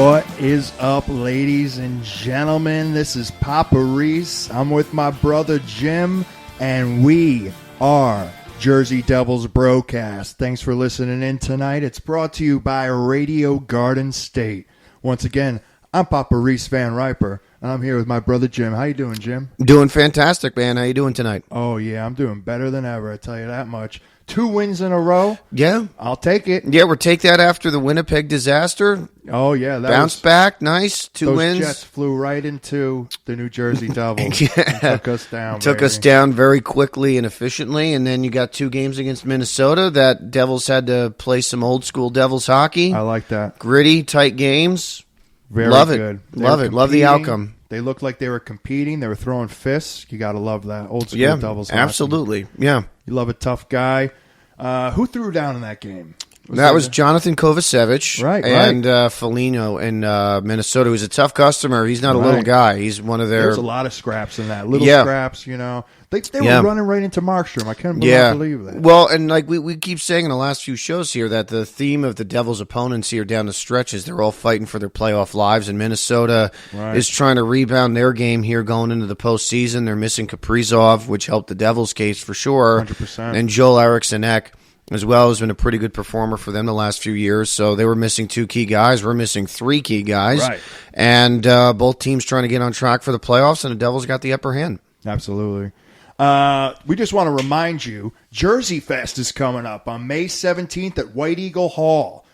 What is up, ladies and gentlemen? This is Papa Reese. I'm with my brother Jim, and we are Jersey Devils Brocast. Thanks for listening in tonight. It's brought to you by Radio Garden State. Once again, I'm Papa Reese Van Riper, and I'm here with my brother Jim. How you doing, Jim? Doing fantastic, man. How you doing tonight? Oh, yeah, I'm doing better than ever, I tell you that much. 2 wins in a row. Yeah. I'll take it. Yeah, we'll take that after the Winnipeg disaster. Oh, yeah. Bounce back. Nice. 2 wins. Those Jets flew right into the New Jersey Devils. Yeah. And took us down. Took us down very quickly and efficiently, and then you got 2 games against Minnesota that Devils had to play some old school Devils hockey. I like that. Gritty, tight games. Very Love good. it. Love it. Love the outcome. They looked like they were competing. They were throwing fists. You got to love that. Old school Yeah, Devils hockey. absolutely. Yeah. You love a tough guy. Who threw down in that game? That was Jonathan Kovacevic and Foligno in Minnesota, who's a tough customer. He's not a little guy. He's one of their... There's a lot of scraps in that. Little scraps, you know. They were running right into Markstrom. I couldn't believe that. Well, and like we keep saying in the last few shows here that the theme of the Devils' opponents here down the stretch is they're all fighting for their playoff lives, and Minnesota is trying to rebound their game here going into the postseason. They're missing Kaprizov, which helped the Devils' case for sure. 100%. And Joel Eriksson-Ek as well has been a pretty good performer for them the last few years. So they were missing 2 key guys. We're missing 3 key guys. Right. And both teams trying to get on track for the playoffs, and the Devils got the upper hand. Absolutely. We just want to remind you, Jersey Fest is coming up on May 17th at White Eagle Hall.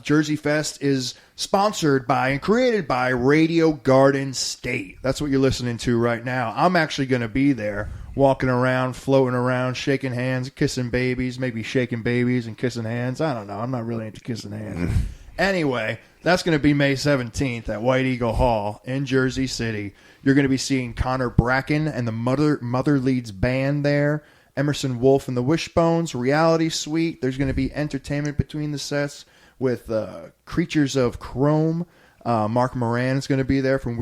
Jersey Fest is sponsored by and created by Radio Garden State. That's what you're listening to right now. I'm actually going to be there, walking around, floating around, shaking hands, kissing babies, maybe shaking babies and kissing hands. I don't know. I'm not really into kissing hands. Anyway, that's going to be May 17th at White Eagle Hall in Jersey City. You're going to be seeing Connor Bracken and the Mother Leads Band there. Emerson Wolf and the Wishbones, Reality Suite. There's going to be entertainment between the sets with Creatures of Chrome. Mark Moran is going to be there from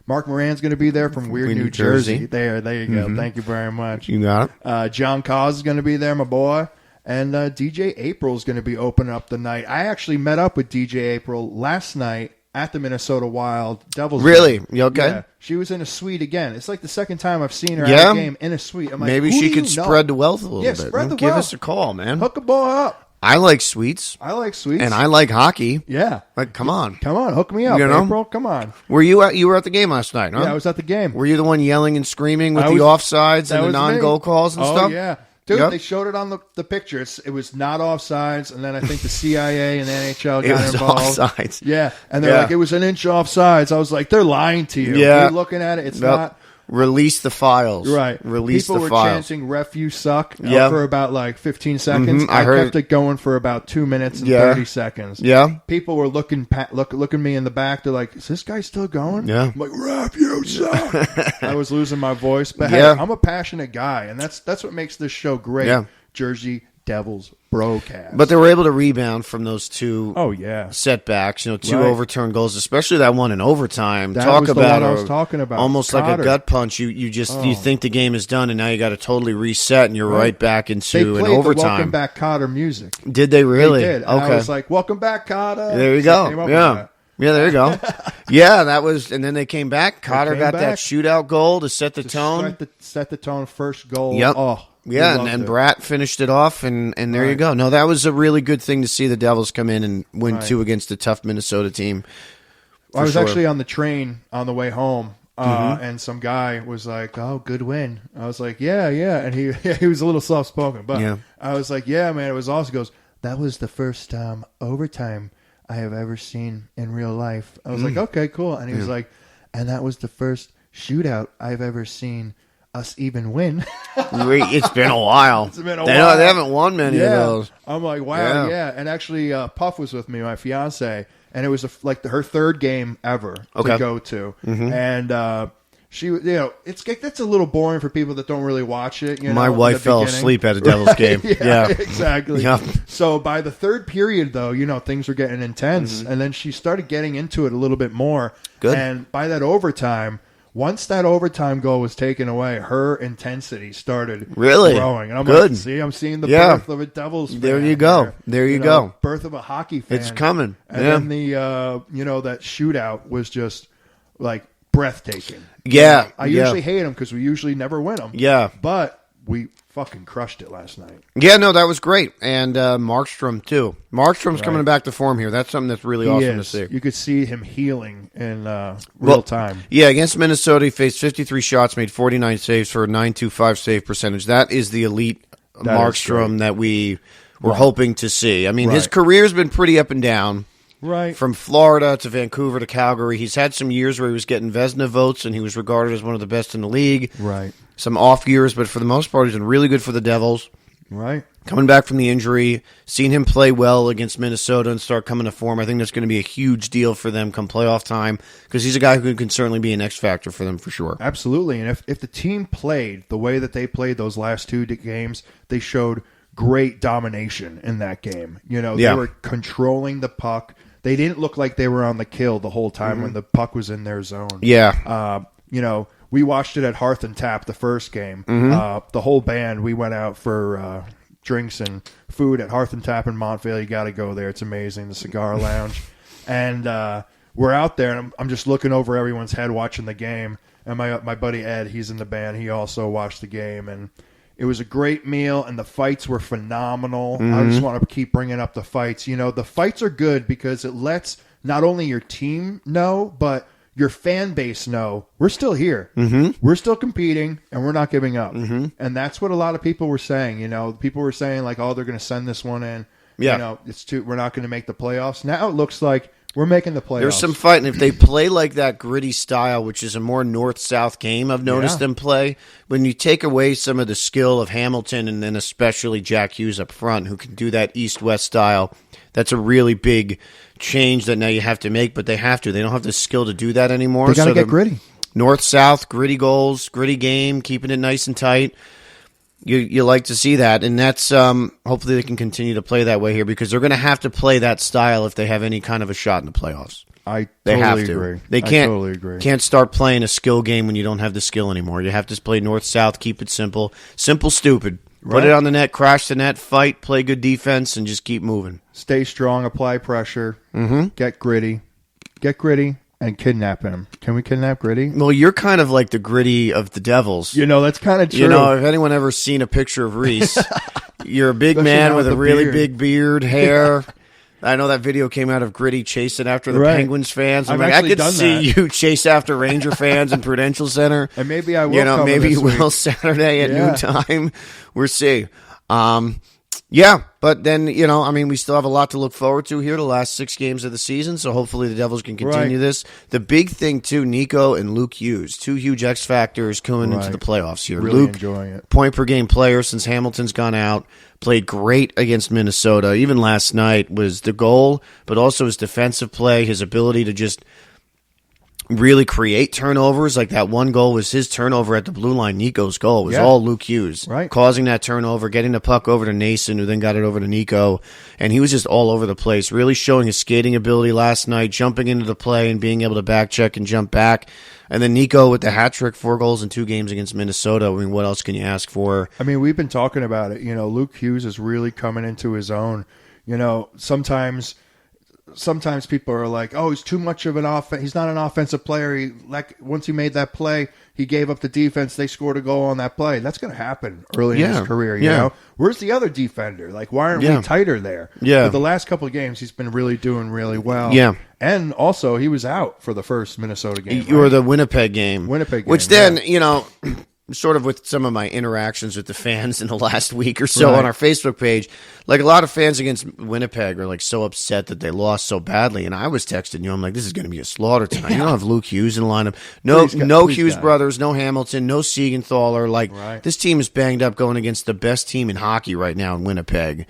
Mark Moran's going to be there from Weird New Jersey. There you go. Mm-hmm. Thank you very much. You got it. John Cause is going to be there, my boy. And DJ April is going to be opening up the night. I actually met up with DJ April last night at the Minnesota Wild Devils. Really? You okay? Yeah, she was in a suite again. It's like the second time I've seen her at a game in a suite. I'm like, maybe she could spread the wealth a little bit. Spread the Give wealth. us a call, man. Hook a boy up. I like suites. And I like hockey. Yeah. Like, come on. Hook me up, April. Come on. You were at the game last night, huh? Yeah, I was at the game. Were you the one yelling and screaming with the offsides and the non-goal calls and stuff? Oh, yeah. Dude, they showed it on the pictures. It was not offsides, and then I think the CIA and the NHL got involved. Offsides. Yeah, and they're like, it was an inch offsides. I was like, they're lying to you. Yeah. You're looking at it. It's not. Release the files. Right. Release People the were files. chanting, ref, you suck, for about like 15 seconds. Mm-hmm. I kept it going for about 2 minutes and 30 seconds. Yeah. People were looking me in the back. They're like, is this guy still going? Yeah. I'm like, ref, you suck. I was losing my voice. But hey, I'm a passionate guy, and that's what makes this show great. Yeah. Jersey Devils Brocast. But they were able to rebound from those 2 setbacks, 2 overturned goals, especially that one in overtime. That was the one I was talking about. Almost Cotter. like a gut punch. You think the game is done, and now you got to totally reset, and you're right back into an overtime. They played the Welcome Back Cotter music. Did they really? They did. And I was like, welcome back, Cotter. There you go. Yeah. Yeah, there you go. Yeah, that was, and then they came back. Cotter got that shootout goal to set the tone. Set the tone, first goal. Yep. Oh, yeah, and Bratt finished it off, and there you go. No, that was a really good thing to see the Devils come in and win 2 against a tough Minnesota team. I was actually on the train on the way home, and some guy was like, "Oh, good win." I was like, "Yeah," and he was a little soft spoken, but I was like, "Yeah, man, it was awesome." He goes, "That was the first overtime I have ever seen in real life." I was like, "Okay, cool," and he was like, "And that was the first shootout I've ever seen us even win." It's been a while. It's been a while. They haven't won many of those. I'm like, wow, yeah. And actually, Puff was with me, my fiance, and it was her 3rd game ever to go to. Mm-hmm. And she, that's a little boring for people that don't really watch it. My wife fell asleep at a Devils game. Yeah, exactly. Yep. So by the 3rd period, though, things were getting intense, and then she started getting into it a little bit more. Good. And by that overtime, once that overtime goal was taken away, her intensity started really growing. And I'm good. like, see, I'm seeing the birth of a Devils fan. There you go. There you go. Birth of a hockey fan. It's coming. And then the, that shootout was just like breathtaking. Yeah. I usually hate them because we usually never win them. Yeah. But we fucking crushed it last night. Yeah, no, that was great. And Markstrom, too. Markstrom's coming back to form here. That's something that's really awesome to see. You could see him healing in real time. Yeah, against Minnesota, he faced 53 shots, made 49 saves for a .925 save percentage. That is the elite Markstrom that we were hoping to see. I mean, his career's been pretty up and down. Right. From Florida to Vancouver to Calgary. He's had some years where he was getting Vezina votes, and he was regarded as one of the best in the league. Right. Some off years, but for the most part, he's been really good for the Devils. Right. Coming back from the injury, seeing him play well against Minnesota and start coming to form, I think that's going to be a huge deal for them come playoff time because he's a guy who can certainly be an X factor for them for sure. Absolutely. And if the team played the way that they played those last two games, they showed great domination in that game. They were controlling the puck. They didn't look like they were on the kill the whole time when the puck was in their zone. Yeah. We watched it at Hearth and Tap the first game. The whole band, we went out for drinks and food at Hearth and Tap in Montvale. You got to go there. It's amazing, the cigar lounge. And we're out there, and I'm just looking over everyone's head watching the game. And my buddy Ed, he's in the band. He also watched the game, and it was a great meal, and the fights were phenomenal. I just want to keep bringing up the fights. The fights are good because it lets not only your team know, but your fan base know we're still here. We're still competing, and we're not giving up. And that's what a lot of people were saying. People were saying, like, oh, they're going to send this one in. Yeah. We're not going to make the playoffs. Now it looks like we're making the playoffs. There's some fighting. If they play like that gritty style, which is a more north-south game, I've noticed them play. When you take away some of the skill of Hamilton and then especially Jack Hughes up front, who can do that east-west style, that's a really big change that now you have to make, but they have to. They don't have the skill to do that anymore. They got to get gritty. North-south, gritty goals, gritty game, keeping it nice and tight. You like to see that, and that's hopefully they can continue to play that way here because they're going to have to play that style if they have any kind of a shot in the playoffs. They have to. Agree. They can't. Totally agree. Can't start playing a skill game when you don't have the skill anymore. You have to play north-south, keep it simple, stupid. Put it on the net, crash the net, fight, play good defense, and just keep moving. Stay strong, apply pressure, get gritty, and kidnapping him. Can we kidnap Gritty? Well, you're kind of like the Gritty of the Devils. That's kind of true. If anyone ever seen a picture of Reese, you're a big man with a really big beard, hair. I know that video came out of Gritty chasing after the Penguins fans. I could see you chase after Ranger fans in Prudential Center. And maybe I will. Maybe you will Saturday at noontime. We'll see. Yeah, but then, we still have a lot to look forward to here, the last 6 games of the season, so hopefully the Devils can continue this. The big thing, too, Nico and Luke Hughes, 2 huge X factors coming into the playoffs here. Really Luke, enjoying it. point-per-game player since Hamilton's gone out, played great against Minnesota. Even last night was the goal, but also his defensive play, his ability to just really create turnovers. Like that one goal was his turnover at the blue line. Nico's goal was all Luke Hughes. Causing that turnover, getting the puck over to Nason, who then got it over to Nico. And he was just all over the place, really showing his skating ability last night, jumping into the play and being able to back check and jump back. And then Nico with the hat trick, 4 goals in 2 games against Minnesota. What else can you ask for? We've been talking about it. Luke Hughes is really coming into his own. Sometimes people are like, "Oh, he's too much of an offense. He's not an offensive player." Once he made that play, he gave up the defense. They scored a goal on that play. That's going to happen early in his career. You know, where's the other defender? Why aren't we tighter there? But the last couple of games, he's been really doing really well. And also he was out for the first Minnesota game or the Winnipeg game. Which then sort of with some of my interactions with the fans in the last week or so on our Facebook page, a lot of fans against Winnipeg are so upset that they lost so badly. And I was texting you, I'm like, this is going to be a slaughter tonight. You don't have Luke Hughes in the lineup. No Hughes brothers, no Hamilton, no Siegenthaler. This team is banged up going against the best team in hockey right now in Winnipeg.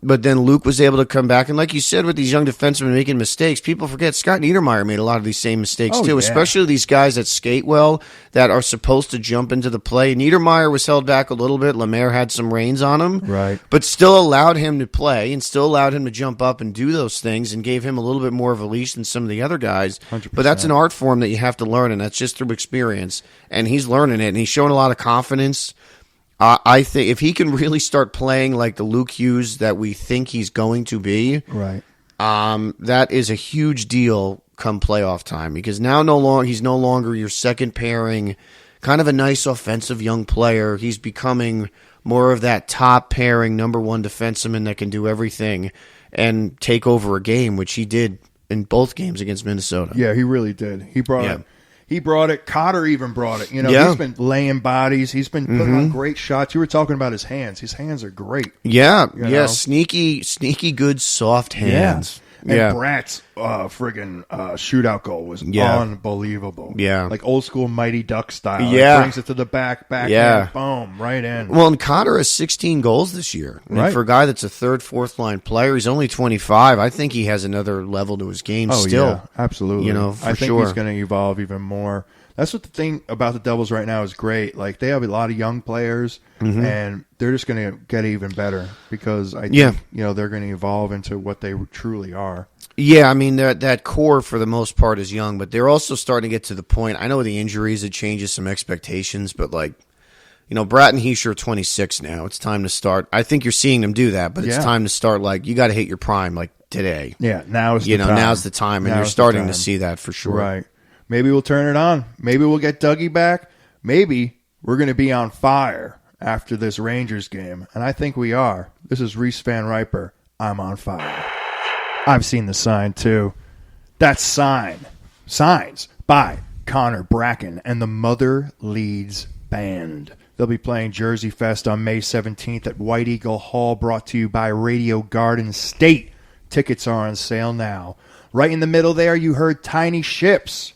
But then Luke was able to come back. And like you said, with these young defensemen making mistakes, people forget Scott Niedermayer made a lot of these same mistakes too, especially these guys that skate well, that are supposed to jump into the play. Niedermayer was held back a little bit. Lemaire had some reins on him, right, but still allowed him to play and still allowed him to jump up and do those things and gave him a little bit more of a leash than some of the other guys. 100%. But that's an art form that you have to learn, and that's just through experience. And he's learning it, and he's showing a lot of confidence. I think if he can really start playing like the Luke Hughes that we think he's going to be, right, that is a huge deal come playoff time, because now he's no longer your second pairing, kind of a nice offensive young player. He's becoming more of that top pairing number one defenseman that can do everything and take over a game, which he did in both games against Minnesota. Yeah, he really did. He brought it. He brought it. Cotter even brought it. You know, he's been laying bodies. He's been putting on great shots. You were talking about his hands. His hands are great. Yeah, sneaky, good, soft hands. And Bratt's friggin' shootout goal was unbelievable. Yeah. Like old school Mighty Duck style. Yeah. He brings it to the backhand, boom, right in. Well, and Cotter has 16 goals this year. And for a guy that's a third, fourth line player, he's only 25. I think he has another level to his game still. Yeah, absolutely. You know, I think he's going to evolve even more. That's what the thing about the Devils right now is great. Like, they have a lot of young players, and they're just going to get even better because I think, you know, they're going to evolve into what they truly are. Yeah, I mean, that core for the most part is young, but they're also starting to get to the point. I know with the injuries, it changes some expectations, but like, you know, Bratt and Heischer are 26 now. It's time to start. I think you're seeing them do that, but it's time to start, like, you got to hit your prime, like, today. Yeah, now's the time. Now's the time, and you're starting to see that for sure. Right. Maybe we'll turn it on. Maybe we'll get Dougie back. Maybe we're going to be on fire after this Rangers game, and I think we are. This is Reese Van Riper. I'm on fire. I've seen the sign, too. That's Signs by Connor Bracken and the Mother Leeds Band. They'll be playing Jersey Fest on May 17th at White Eagle Hall, brought to you by Radio Garden State. Tickets are on sale now. Right in the middle there, you heard Tiny Ships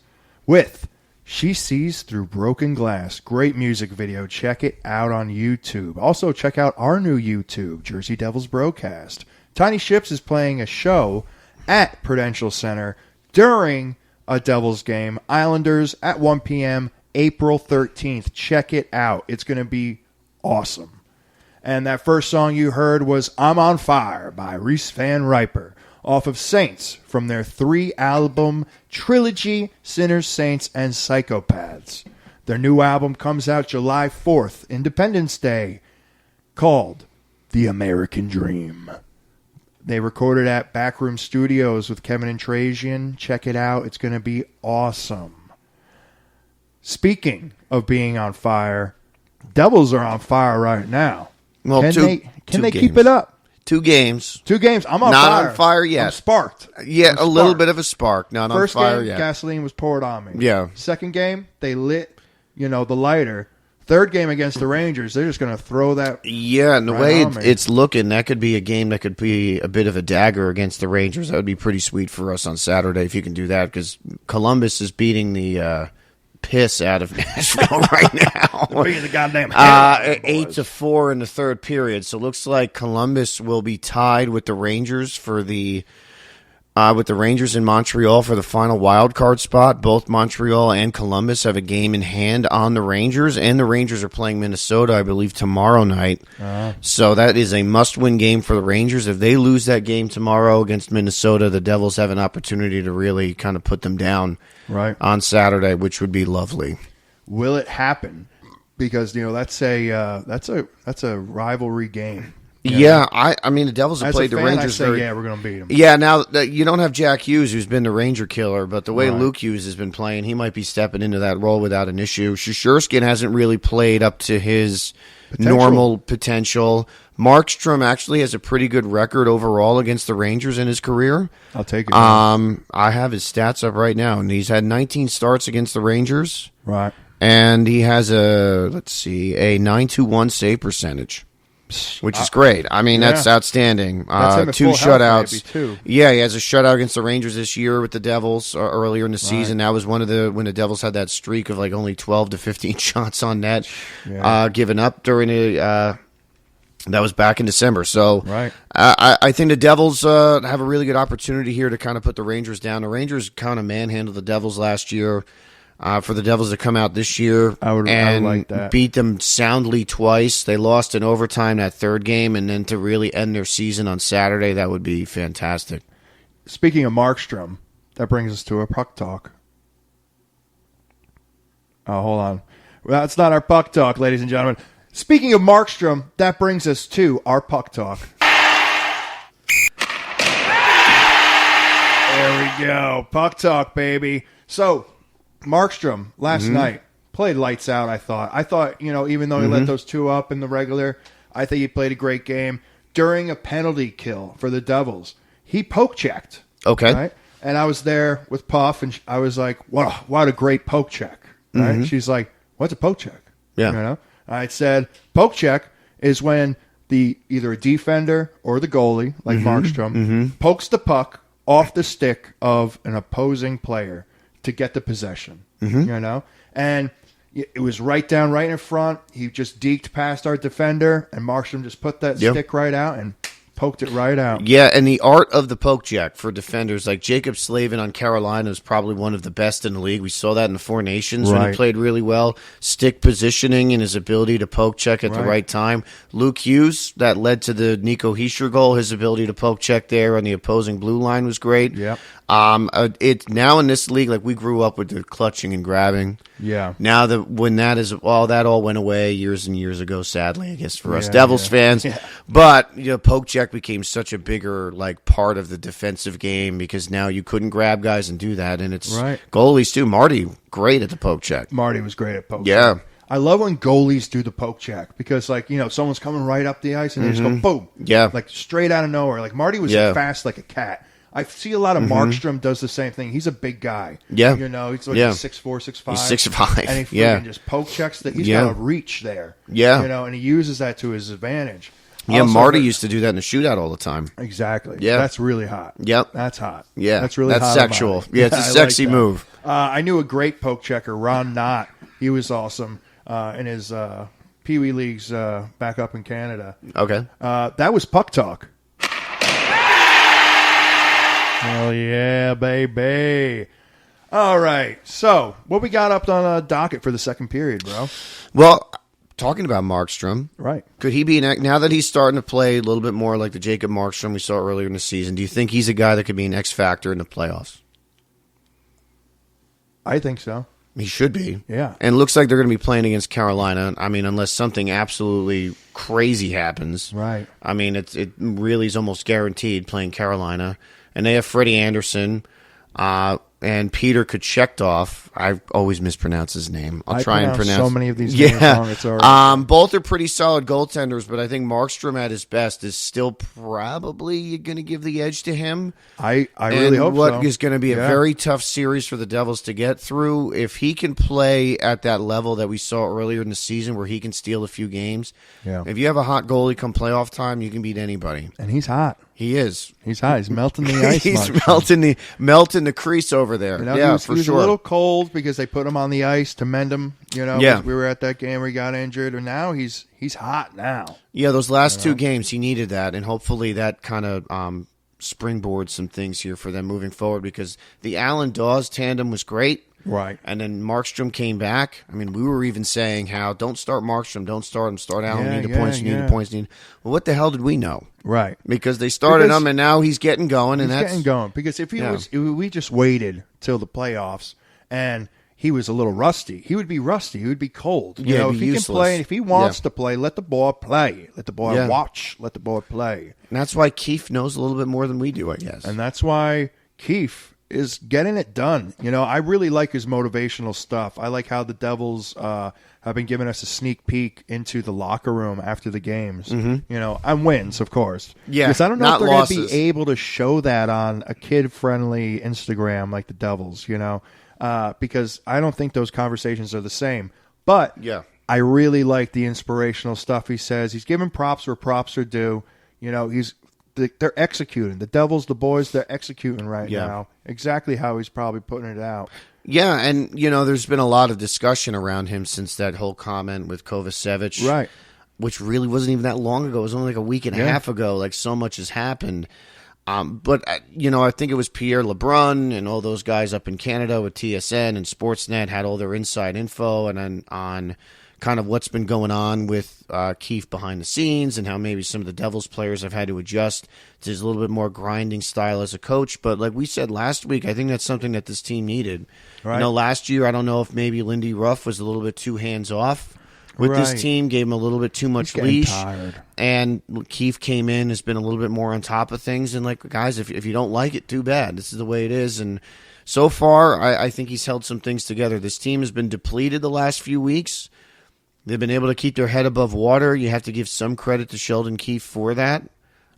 with She Sees Through Broken Glass. Great music video. Check it out on YouTube. Also, check out our new YouTube, Jersey Devils Brocast. Tiny Ships is playing a show at Prudential Center during a Devils game. Islanders at 1 p.m., April 13th. Check it out. It's going to be awesome. And that first song you heard was I'm on Fire by Reese Van Riper, off of Saints from their 3-album trilogy, Sinners, Saints, and Psychopaths. Their new album comes out July 4th, Independence Day, called The American Dream. They recorded at Backroom Studios with Kevin and Trajan. Check it out. It's going to be awesome. Speaking of being on fire, Devils are on fire right now. Well, can they keep it up? 2 games. 2 games. I'm on not fire. Not on fire yet. I'm sparked. Yeah, I'm a little bit of a spark. Not First on fire game, yet. gasoline was poured on me. Yeah. Second game, they lit, the lighter. Third game against the Rangers, they're just going to throw that. Yeah, and the way it's looking, that could be a game that could be a bit of a dagger against the Rangers. That would be pretty sweet for us on Saturday if you can do that, because Columbus is beating the piss out of Nashville right now. Beating the goddamn 8-4 in the third period. So it looks like Columbus will be tied with the Rangers for the Rangers in Montreal for the final wild card spot. Both Montreal and Columbus have a game in hand on the Rangers, and the Rangers are playing Minnesota, I believe, tomorrow night. So that is a must-win game for the Rangers. If they lose that game tomorrow against Minnesota, the Devils have an opportunity to really kind of put them down on Saturday, which would be lovely. Will it happen? Because that's a rivalry game. Yeah, I mean, the Devils have played the Rangers. We're going to beat them. Yeah, now you don't have Jack Hughes, who's been the Ranger killer, but the way Luke Hughes has been playing, he might be stepping into that role without an issue. Shushurkin hasn't really played up to his normal potential. Markstrom actually has a pretty good record overall against the Rangers in his career. I'll take it. I have his stats up right now, and he's had 19 starts against the Rangers. Right. And he has a 921 save percentage, which is great. I mean, that's outstanding. That's him at 2 full shutouts. Health, maybe, too. Yeah, he has a shutout against the Rangers this year with the Devils earlier in the season. That was when the Devils had that streak of like only 12 to 15 shots on net given up during That was back in December. So Right. I think the Devils have a really good opportunity here to kind of put the Rangers down. The Rangers kind of manhandled the Devils last year. For the Devils to come out this year I would like that. beat them soundly twice. They lost in overtime that third game, and then to really end their season on Saturday, that would be fantastic. Speaking of Markstrom, that brings us to a puck talk. Oh, hold on. Well, that's not our puck talk, ladies and gentlemen. Speaking of Markstrom, that brings us to our puck talk. There we go. Puck talk, baby. So, Markstrom, last night, played lights out, I thought. Even though he let those two up in the regular, I think he played a great game. During a penalty kill for the Devils, he poke-checked. Okay. Right? And I was there with Puff, and I was like, wow, what a great poke check. Right? She's like, what's a poke check? Yeah. I said, poke check is when either a defender or the goalie, like Markstrom, pokes the puck off the stick of an opposing player to get the possession, and it was right in front. He just deked past our defender, and Markstrom just put that stick right out and poked it right out. Yeah, and the art of the poke check for defenders, like Jacob Slavin on Carolina is probably one of the best in the league. We saw that in the Four Nations when he played really well. Stick positioning and his ability to poke check at the right time. Luke Hughes, that led to the Nico Hischier goal. His ability to poke check there on the opposing blue line was great. Yep. It's now in this league, like we grew up with the clutching and grabbing. Yeah. Now that that all went away years and years ago, sadly, I guess for us Devils fans. Yeah. But poke check became such a bigger part of the defensive game because now you couldn't grab guys and do that, and it's goalies too. Marty, great at the poke check. Marty was great at poke check. Yeah. I love when goalies do the poke check because, someone's coming right up the ice and they just go boom. Yeah. Straight out of nowhere. Like, Marty was fast like a cat. I see a lot of Markstrom does the same thing. He's a big guy. Yeah. He's like 6'4", 6'5". He's 6'5". And he just poke checks that. He's got a reach there. Yeah. And he uses that to his advantage. Yeah, Marty used to do that in the shootout all the time. Exactly. Yeah. That's really hot. Yep. That's hot. Yeah. That's really hot. That's sexual. Yeah, it's a sexy move. I knew a great poke checker, Ron Knott. He was awesome in his Pee Wee leagues back up in Canada. Okay. That was puck talk. Oh, yeah, baby. All right. So, what we got up on the docket for the second period, bro? Well, talking about Markstrom. Right. Could he be, now that he's starting to play a little bit more like the Jacob Markstrom we saw earlier in the season, do you think he's a guy that could be an X factor in the playoffs? I think so. He should be. Yeah. And it looks like they're going to be playing against Carolina. I mean, unless something absolutely crazy happens. Right. I mean, it really is almost guaranteed playing Carolina. And they have Freddie Anderson and Peter Kochetkov. I always mispronounce his name. I'll try and pronounce so many of these names wrong. It's already... Both are pretty solid goaltenders, but I think Markstrom at his best is still probably going to give the edge to him. I really hope so. What is going to be a very tough series for the Devils to get through. If he can play at that level that we saw earlier in the season where he can steal a few games, if you have a hot goalie come playoff time, you can beat anybody. And he's hot. He is. He's hot. He's melting the ice. He's melting the crease over there. He was a little cold because they put him on the ice to mend him. We were at that game where he got injured, and now he's hot now. Yeah, those last two games, he needed that, and hopefully that kind of springboards some things here for them moving forward because the Allen Dawes tandem was great. Right. And then Markstrom came back. I mean, we were even saying how don't start Markstrom, don't start him, start Allen, need the points, need the points. Well, what the hell did we know? Right. Because they started him, and now he's getting going. He's getting going. Because if we just waited till the playoffs and he was a little rusty, he would be rusty. He would be cold. If he useless. can play, and if he wants to play, let the boy play. Let the boy watch. Let the boy play. And that's why Keefe knows a little bit more than we do, I guess. And that's why Keefe is getting it done. I really like his motivational stuff. I like how the Devils have been giving us a sneak peek into the locker room after the games. And wins, of course. Yeah, because I don't know if they're going to be able to show that on a kid-friendly Instagram like the Devils, because I don't think those conversations are the same. But I really like the inspirational stuff he says. He's giving props where props are due. They're executing. The Devils, the boys, they're executing right now. Exactly how he's probably putting it out. Yeah, and, there's been a lot of discussion around him since that whole comment with Kovacevic. Right. which really wasn't even that long ago. It was only like a week and a half ago. Like, so much has happened. But I think it was Pierre Lebrun and all those guys up in Canada with TSN and Sportsnet had all their inside info and on kind of what's been going on with Keefe behind the scenes and how maybe some of the Devils players have had to adjust to his a little bit more grinding style as a coach. But like we said last week, I think that's something that this team needed. Right. Last year, I don't know if maybe Lindy Ruff was a little bit too hands-off with this team, gave him a little bit too much leash. Tired. And Keefe came in, has been a little bit more on top of things. And like, guys, if you don't like it, too bad. This is the way it is. And so far, I think he's held some things together. This team has been depleted the last few weeks. They've been able to keep their head above water. You have to give some credit to Sheldon Keefe for that.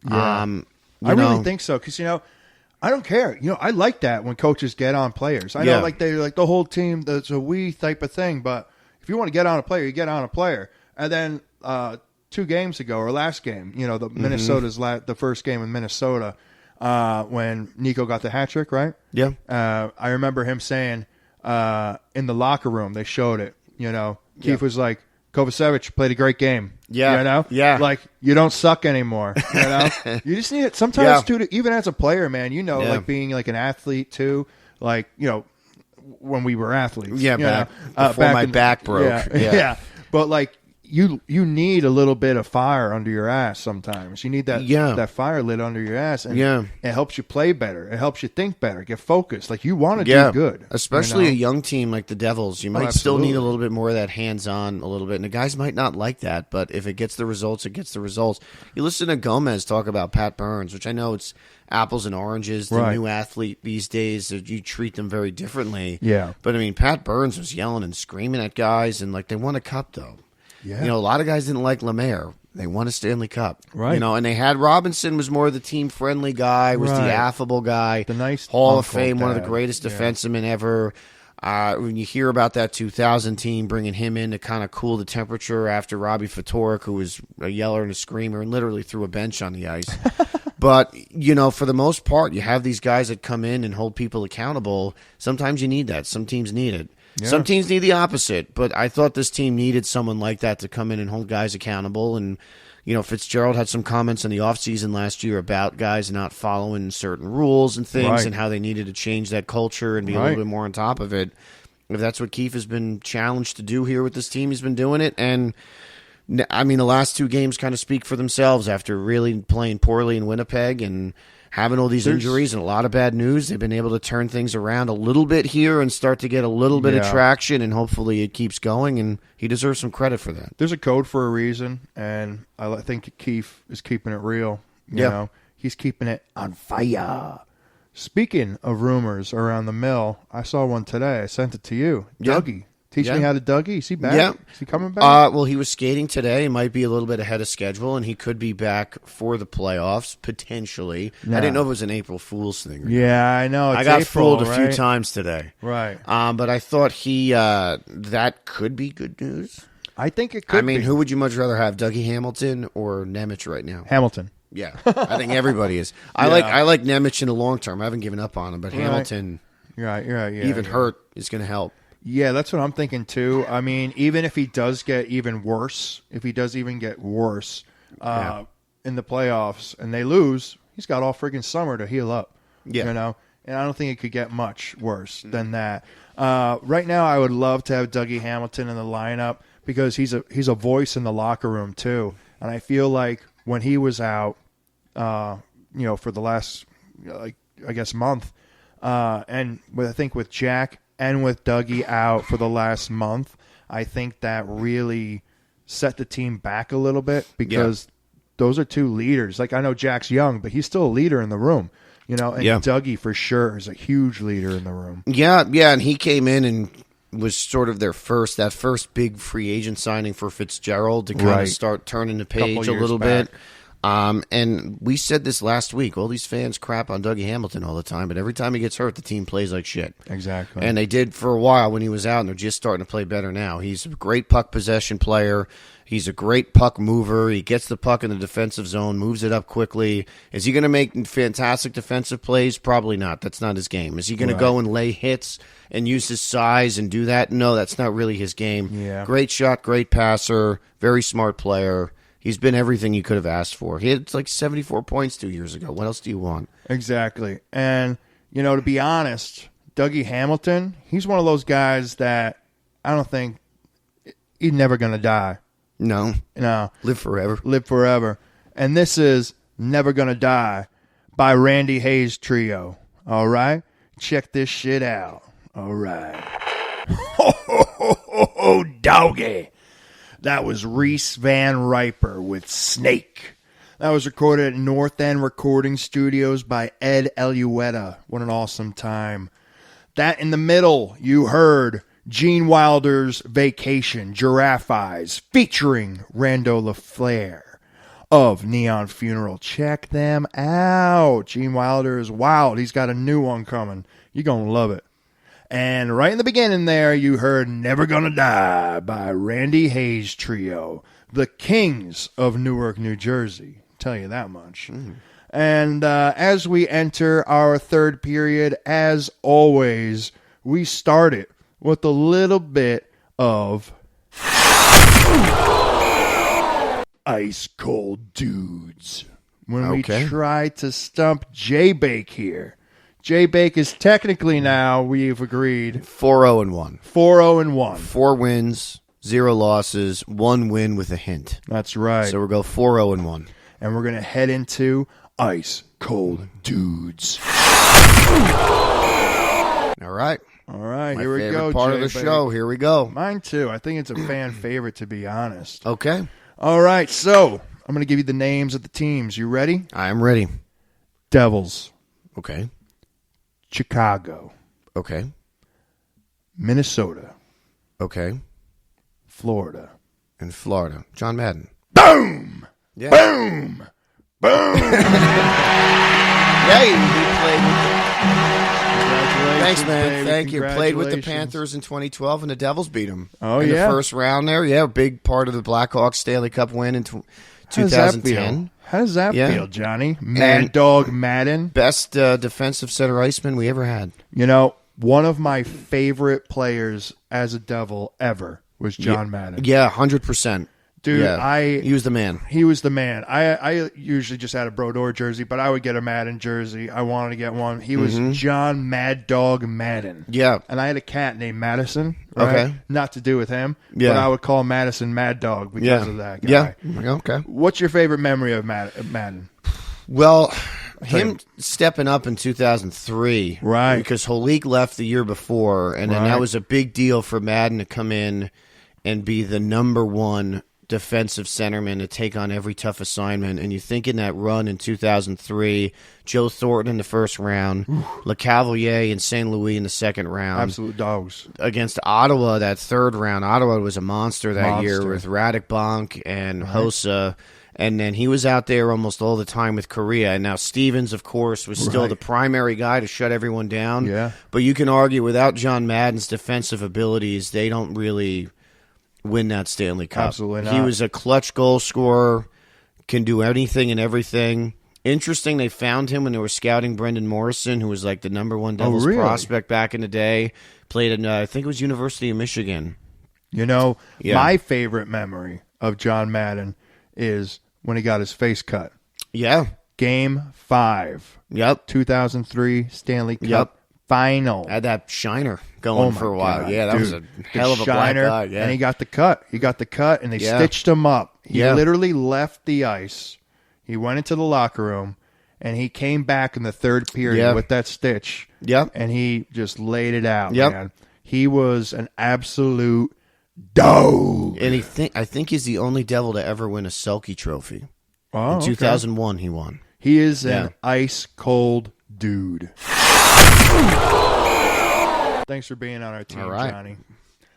Yeah. I really think so because, I don't care. I like that when coaches get on players. I know they're like the whole team, that's a we type of thing, but if you want to get on a player, you get on a player. And then 2 games ago, or last game, the Minnesota's the first game in Minnesota when Nico got the hat trick, right? Yeah. I remember him saying in the locker room, they showed it, Keefe was like, Kovacevic played a great game. Yeah. Yeah. Like, you don't suck anymore. You just need it. Sometimes, too, even as a player, man, like being like an athlete, too. Like, when we were athletes. Yeah, before my back broke. Yeah. But, like, you need a little bit of fire under your ass sometimes. You need that fire lit under your ass. And it helps you play better. It helps you think better, get focused. Like, you want to do good. Especially a young team like the Devils. You might still need a little bit more of that hands-on a little bit. And the guys might not like that, but if it gets the results, it gets the results. You listen to Gomez talk about Pat Burns, which I know it's apples and oranges. The new athlete these days, you treat them very differently. Yeah. But, I mean, Pat Burns was yelling and screaming at guys, and, like, they won a cup, though. Yeah. A lot of guys didn't like Lemaire. They won a Stanley Cup. Right. And they had Robinson was more the team-friendly guy, was the affable guy. The nice Hall of Fame, one of the greatest defensemen ever. When you hear about that 2000 team, bringing him in to kind of cool the temperature after Robbie Fatorik, who was a yeller and a screamer and literally threw a bench on the ice. But, for the most part, you have these guys that come in and hold people accountable. Sometimes you need that. Some teams need it. Yeah. Some teams need the opposite, but I thought this team needed someone like that to come in and hold guys accountable. And, Fitzgerald had some comments in the offseason last year about guys not following certain rules and things and how they needed to change that culture and be a little bit more on top of it. If that's what Keefe has been challenged to do here with this team, he's been doing it. And, I mean, the last 2 games kind of speak for themselves after really playing poorly in Winnipeg and having all these injuries and a lot of bad news. They've been able to turn things around a little bit here and start to get a little bit of traction, and hopefully it keeps going, and he deserves some credit for that. There's a code for a reason, and I think Keefe is keeping it real. You know, he's keeping it on fire. Speaking of rumors around the mill, I saw one today. I sent it to you. Dougie. Teach me how to Dougie. Is he back? Yeah. Is he coming back? Well, he was skating today. He might be a little bit ahead of schedule, and he could be back for the playoffs, potentially. I didn't know if it was an April Fool's thing. I know. I got fooled a few times today. Right. But I thought that could be good news. I think it could be. Who would you much rather have, Dougie Hamilton or Nemec right now? Hamilton. Yeah. I think everybody is. I like Nemec in the long term. I haven't given up on him, but Hamilton, You're right. even hurt, is going to help. Yeah, that's what I'm thinking too. I mean, even if he does get even worse, in the playoffs and they lose, he's got all friggin' summer to heal up. Yeah. And I don't think it could get much worse than that. Right now, I would love to have Dougie Hamilton in the lineup because he's a voice in the locker room too. And I feel like when he was out, for the last, month, and I think with Jack and with Dougie out for the last month, I think that really set the team back a little bit because those are 2 leaders. Like, I know Jack's young, but he's still a leader in the room. And Dougie for sure is a huge leader in the room. Yeah, and he came in and was sort of that first big free agent signing for Fitzgerald to kind of start turning the page a little bit. And we said this last week. All these fans crap on Dougie Hamilton all the time, but every time he gets hurt, the team plays like shit. Exactly. And they did for a while when he was out, and they're just starting to play better now. He's a great puck possession player. He's a great puck mover. He gets the puck in the defensive zone, moves it up quickly. Is he going to make fantastic defensive plays? Probably not. That's not his game. Is he going to go and lay hits and use his size and do that? No, that's not really his game. Yeah. Great shot, great passer, very smart player. He's been everything you could have asked for. He had like 74 points 2 years ago. What else do you want? Exactly. And, to be honest, Dougie Hamilton, he's one of those guys that I don't think he's never going to die. No. Live forever. Live forever. And this is Never Gonna Die by Randy Hayes Trio. All right? Check this shit out. All right. Ho, ho, ho, ho, ho, doggy. That was Reese Van Riper with Snake. That was recorded at North End Recording Studios by Ed Eluetta. What an awesome time. That in the middle, you heard Gene Wilder's Vacation, Giraffe Eyes, featuring Rando LaFleur of Neon Funeral. Check them out. Gene Wilder is wild. He's got a new one coming. You're going to love it. And right in the beginning there, you heard Never Gonna Die by Randy Hayes Trio, the Kings of Newark, New Jersey. Tell you that much. And as we enter our third period, as always, we start it with a little bit of Ice Cold Dudes. When we try to stump J-Bake here. J-Bake is technically now, we've agreed, 4-0-1. 4-0-1. 4 wins, 0 losses, 1 win with a hint. That's right. So we'll go 4-0-1. And we're going to head into Ice Cold Dudes. All right. All right, My here we favorite go. part of the J-Bake. show. Here we go. Mine too. I think it's a fan favorite, to be honest. Okay. All right, so I'm going to give you the names of the teams. You ready? I am ready. Devils. Okay. Chicago. Okay. Minnesota. Okay. Florida. And Florida. John Madden. Boom! Yeah. Boom! Boom! Yeah, he played with Congratulations, Thanks, man. baby. Thank you. Played with the Congratulations. Panthers in 2012, and the Devils beat them. Oh, in yeah? the first round there. Yeah, a big part of the Blackhawks Stanley Cup win in How does that 2010. How does that Yeah. feel, Johnny? Mad Dog Madden. Best defensive center iceman we ever had. One of my favorite players as a Devil ever was John Madden. Yeah, 100%. Dude, Yeah. He was the man. He was the man. I usually just had a Brodeur jersey, but I would get a Madden jersey. I wanted to get one. He was John Mad Dog Madden. Yeah. And I had a cat named Madison. Right? Okay. Not to do with him, Yeah. but I would call Madison Mad Dog because of that guy. Yeah. Okay. What's your favorite memory of Madden? Well, him stepping up in 2003. Right. Because Holik left the year before, and then Right. that was a big deal for Madden to come in and be the number one defensive centerman to take on every tough assignment. And you think in that run in 2003, Joe Thornton in the first round, LeCavalier in St. Louis in the second round. Absolute dogs. Against Ottawa, that third round. Ottawa was a monster that year with Radek Bonk and Hossa. And then he was out there almost all the time with Korea. And now Stevens, of course, was still the primary guy to shut everyone down. Yeah. But you can argue without John Madden's defensive abilities, they don't really win that Stanley Cup. Absolutely not. He was a clutch goal scorer, can do anything and everything. Interesting, they found him when they were scouting Brendan Morrison, who was like the number one Devils prospect back in the day. Played in, I think it was University of Michigan. My favorite memory of John Madden is when he got his face cut. Yeah. Game 5. Yep. 2003 Stanley Cup final. Had that shiner going for a while. God, yeah, that dude. was a hell of a black shiner, guy. Yeah. And he got the cut. And they stitched him up. He literally left the ice. He went into the locker room, and he came back in the third period with that stitch. Yep. And he just laid it out, Yep. man. He was an absolute dog. And I think he's the only Devil to ever win a Selke trophy. Oh, In 2001, he won. He is an ice-cold dude. Thanks for being on our team, All right. Johnny.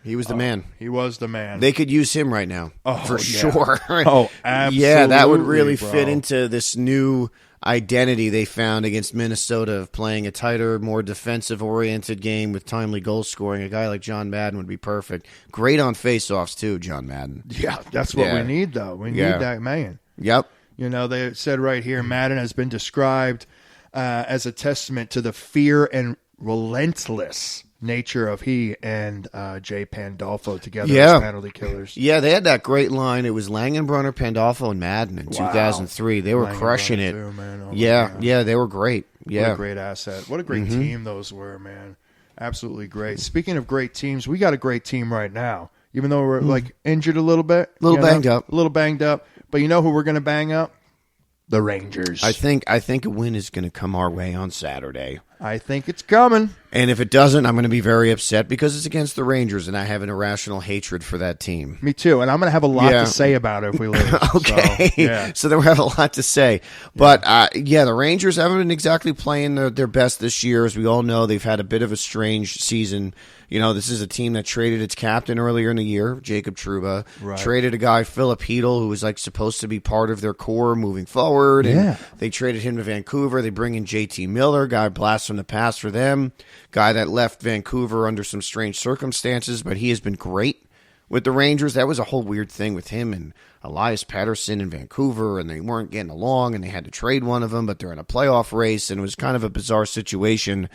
He was the man. He was the man. They could use him right now, for sure. Oh, absolutely. Yeah, that would really bro. fit into this new identity they found against Minnesota of playing a tighter, more defensive-oriented game with timely goal scoring. A guy like John Madden would be perfect. Great on face-offs, too, John Madden. Yeah, that's what we need, though. We need that man. Yep. You know, they said right here, Madden has been described as a testament to the fear and relentless nature of he and Jay Pandolfo together as penalty killers. Yeah, they had that great line. It was Langenbrunner, Pandolfo, and Madden in 2003. They were crushing it. Too, man. Oh, yeah, they were great. Yeah. What a great asset. What a great team those were, man. Absolutely great. Speaking of great teams, we got a great team right now. Even though we're like injured a little bit. A little banged up. But you know who we're going to bang up? The Rangers. I think a win is going to come our way on Saturday. I think it's coming. And if it doesn't, I'm going to be very upset because it's against the Rangers, and I have an irrational hatred for that team. Me too, and I'm going to have a lot to say about it if we lose. Okay, so then we have a lot to say. But, the Rangers haven't been exactly playing their best this year. As we all know, they've had a bit of a strange season. You know, this is a team that traded its captain earlier in the year, Jacob Trouba. Right. Traded a guy, Philip Hedl, who was like supposed to be part of their core moving forward. And they traded him to Vancouver. They bring in JT Miller, guy blast from the past for them. Guy that left Vancouver under some strange circumstances, but he has been great with the Rangers. That was a whole weird thing with him and Elias Pettersson in Vancouver, and they weren't getting along, and they had to trade one of them, but they're in a playoff race, and it was kind of a bizarre situation.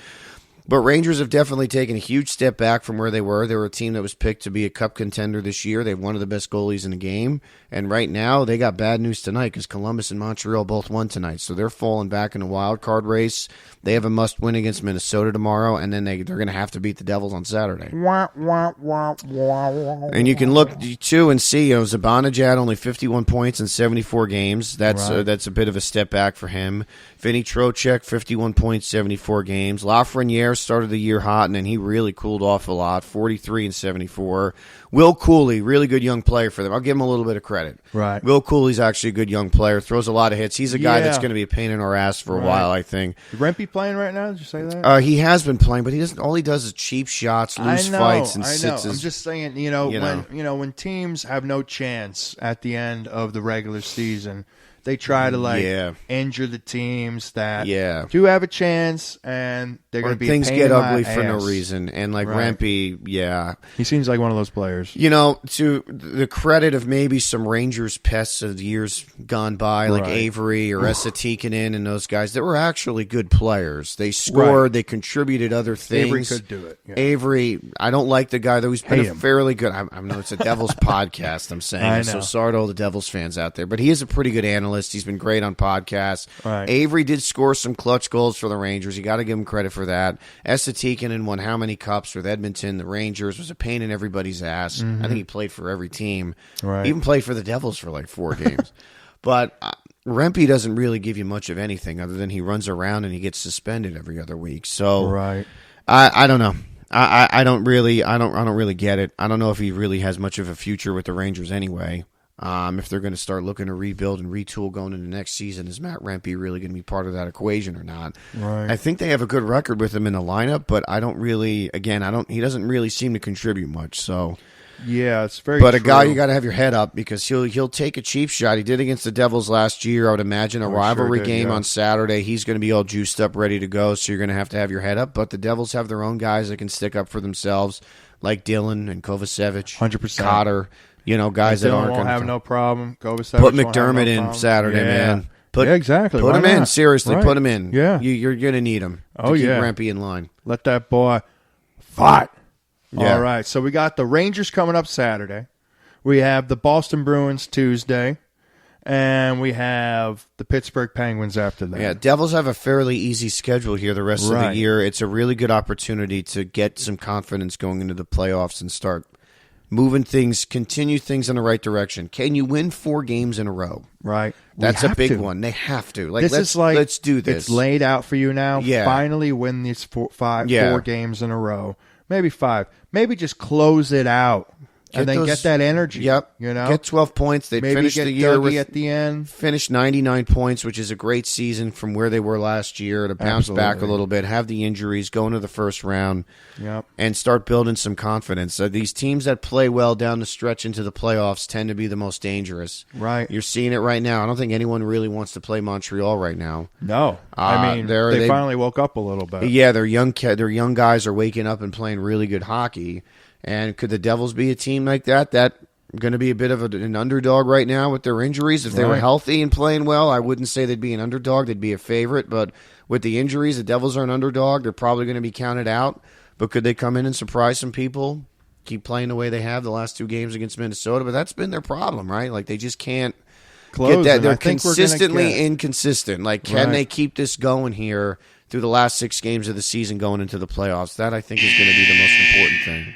But Rangers have definitely taken a huge step back from where they were. They were a team that was picked to be a cup contender this year. They have one of the best goalies in the game. And right now, they got bad news tonight because Columbus and Montreal both won tonight. So they're falling back in a wild card race. They have a must-win against Minnesota tomorrow, and then they're going to have to beat the Devils on Saturday. And you can look, too, and see, Zibanejad only 51 points in 74 games. That's a bit of a step back for him. Vinny Trocheck, 51 points, 74 games. Lafreniere started the year hot, and then he really cooled off a lot, 43 and 74. Will Cooley, really good young player for them. I'll give him a little bit of credit. Right. Will Cooley's actually a good young player, throws a lot of hits. He's a guy that's going to be a pain in our ass for a while, I think. Is Rempe playing right now? Did you say that? He has been playing, but he doesn't. All he does is cheap shots, loose fights, and sits his... I'm just saying, when teams have no chance at the end of the regular season, they try to injure the teams that do have a chance, and they're going to be things a pain get in ugly my for ass. no reason. And Rempe, he seems like one of those players. To the credit of maybe some Rangers pests of years gone by, like Avery or Esa Tikkanen and those guys that were actually good players. They scored, they contributed other things. Avery could do it. Yeah. Avery, I don't like the guy, though he's been fairly good. I know it's a Devils podcast, I'm saying, so sorry to all the Devils fans out there, but he is a pretty good analyst. He's been great on podcasts. Right. Avery did score some clutch goals for the Rangers. You got to give him credit for that. Esa Tikkanen won how many cups with Edmonton? The Rangers was a pain in everybody's ass. I think he played for every team. Right. Even played for the Devils for like 4 games. But Rempe doesn't really give you much of anything other than he runs around and he gets suspended every other week. So I don't know. I don't really get it. I don't know if he really has much of a future with the Rangers anyway. If they're going to start looking to rebuild and retool going into next season, is Matt Rempe really going to be part of that equation or not? Right. I think they have a good record with him in the lineup, but he doesn't really seem to contribute much. So yeah, it's very true. A guy you got to have your head up because he'll take a cheap shot. He did against the Devils last year. I would imagine a rivalry game on Saturday. He's going to be all juiced up, ready to go. So you're going to have your head up. But the Devils have their own guys that can stick up for themselves, like Dylan and Kovacevic, 100%. Cotter. Guys that aren't going to have no problem. Put McDermott in Saturday, man. Exactly. Put him in. Seriously, put him in. Yeah. You're going to need him to keep Rempe in line. Let that boy fight. Yeah. All right. So we got the Rangers coming up Saturday. We have the Boston Bruins Tuesday. And we have the Pittsburgh Penguins after that. Yeah, Devils have a fairly easy schedule here the rest of the year. It's a really good opportunity to get some confidence going into the playoffs and start moving things, continue things in the right direction. Can you win 4 games in a row? Right. That's a big one. They have to. Let's do this. It's laid out for you now. Yeah. Finally win these 4 games in a row. Maybe 5. Maybe just close it out. and then get that energy. Yep. You know, get 12 points. They maybe finished get the year Dougie at the end. Finish 99 points, which is a great season from where they were last year. To bounce back a little bit, have the injuries, go into the first round, and start building some confidence. So these teams that play well down the stretch into the playoffs tend to be the most dangerous. Right. You're seeing it right now. I don't think anyone really wants to play Montreal right now. No. I mean, they finally woke up a little bit. Yeah, their young guys are waking up and playing really good hockey. And could the Devils be a team like that? That going to be a bit of an underdog right now with their injuries. If they were healthy and playing well, I wouldn't say they'd be an underdog. They'd be a favorite. But with the injuries, the Devils are an underdog. They're probably going to be counted out. But could they come in and surprise some people? Keep playing the way they have the last 2 games against Minnesota. But that's been their problem, right? Like, they just can't get that. They're consistently inconsistent. Like, can they keep this going here through the last 6 games of the season going into the playoffs? That, I think, is going to be the most important thing.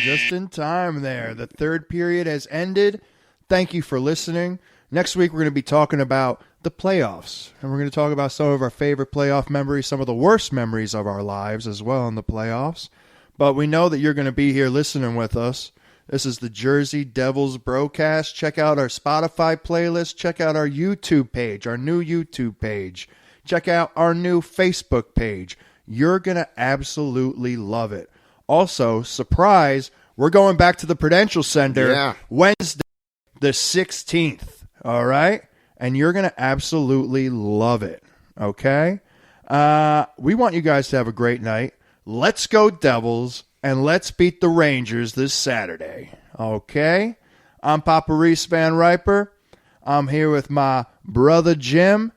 Just in time there. The third period has ended. Thank you for listening. Next week, we're going to be talking about the playoffs. And we're going to talk about some of our favorite playoff memories, some of the worst memories of our lives as well in the playoffs. But we know that you're going to be here listening with us. This is the Jersey Devils Brocast. Check out our Spotify playlist. Check out our YouTube page, our new YouTube page. Check out our new Facebook page. You're going to absolutely love it. Also, surprise, we're going back to the Prudential Center Wednesday, the 16th. All right? And you're going to absolutely love it. Okay? We want you guys to have a great night. Let's go Devils, and let's beat the Rangers this Saturday. Okay? I'm Papa Reese Van Riper. I'm here with my brother Jim.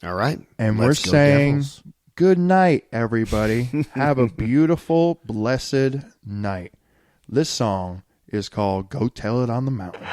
All right. And we're saying... Devils. Good night, everybody. Have a beautiful, blessed night. This song is called Go Tell It on the Mountain.